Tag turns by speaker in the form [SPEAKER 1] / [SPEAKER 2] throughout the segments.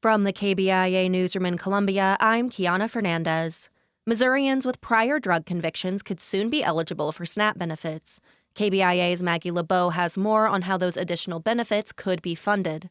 [SPEAKER 1] From the KBIA Newsroom in Columbia, I'm Kiana Fernandez. Missourians with prior drug convictions could soon be eligible for SNAP benefits. KBIA's Maggie LeBeau has more on how those additional benefits could be funded.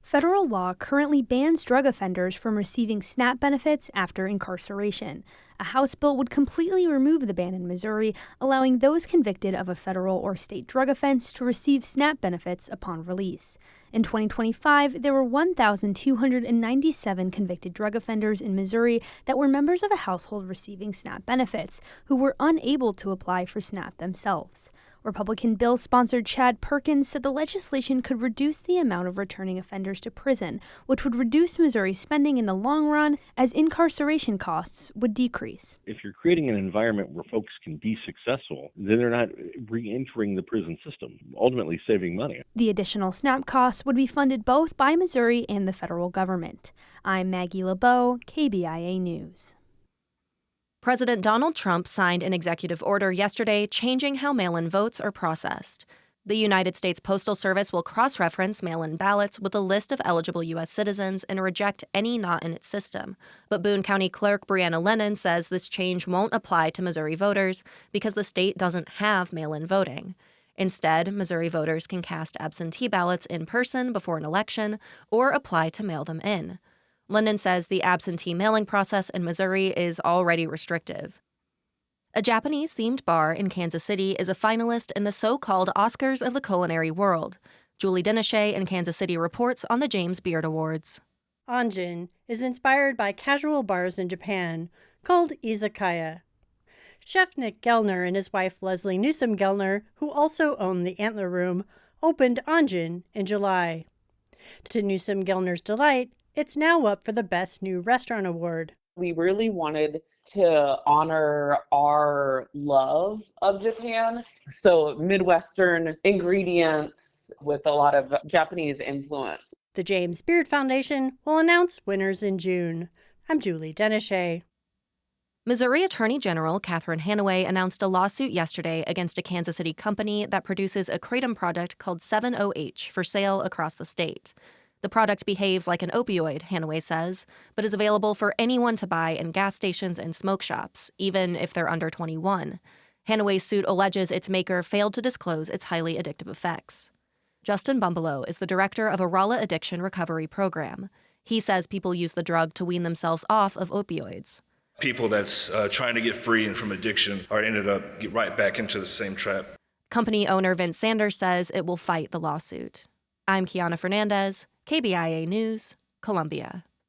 [SPEAKER 2] Federal law currently bans drug offenders from receiving SNAP benefits after incarceration. A House bill would completely remove the ban in Missouri, allowing those convicted of a federal or state drug offense to receive SNAP benefits upon release. In 2025, there were 1,297 convicted drug offenders in Missouri that were members of a household receiving SNAP benefits, who were unable to apply for SNAP themselves. Republican bill sponsor Chad Perkins said the legislation could reduce the amount of returning offenders to prison, which would reduce Missouri spending in the long run as incarceration costs would decrease.
[SPEAKER 3] If you're creating an environment where folks can be successful, then they're not re-entering the prison system, ultimately saving money.
[SPEAKER 2] The additional SNAP costs would be funded both by Missouri and the federal government. I'm Maggie LeBeau, KBIA News.
[SPEAKER 1] President Donald Trump signed an executive order yesterday changing how mail-in votes are processed. The United States Postal Service will cross-reference mail-in ballots with a list of eligible U.S. citizens and reject any not in its system. But Boone County Clerk Brianna Lennon says this change won't apply to Missouri voters because the state doesn't have mail-in voting. Instead, Missouri voters can cast absentee ballots in person before an election or apply to mail them in. Lennon says the absentee mailing process in Missouri is already restrictive. A Japanese-themed bar in Kansas City is a finalist in the so-called Oscars of the culinary world. Julie Denishé in Kansas City reports on the James Beard Awards.
[SPEAKER 4] Anjin is inspired by casual bars in Japan called izakaya. Chef Nick Gellner and his wife Leslie Newsom Gellner, who also own the Antler Room, opened Anjin in July. To Newsom Gellner's delight, it's now up for the Best New Restaurant Award.
[SPEAKER 5] We really wanted to honor our love of Japan. So Midwestern ingredients with a lot of Japanese influence.
[SPEAKER 4] The James Beard Foundation will announce winners in June. I'm Julie Denishé.
[SPEAKER 1] Missouri Attorney General Catherine Hanaway announced a lawsuit yesterday against a Kansas City company that produces a kratom product called 7-0H for sale across the state. The product behaves like an opioid, Hanaway says, but is available for anyone to buy in gas stations and smoke shops, even if they're under 21. Hanaway's suit alleges its maker failed to disclose its highly addictive effects. Justin Bumbelow is the director of a Rala addiction recovery program. He says people use the drug to wean themselves off of opioids.
[SPEAKER 6] People that's trying to get free and from addiction are ended up get right back into the same trap.
[SPEAKER 1] Company owner Vince Sanders says it will fight the lawsuit. I'm Kiana Fernandez, KBIA News, Columbia.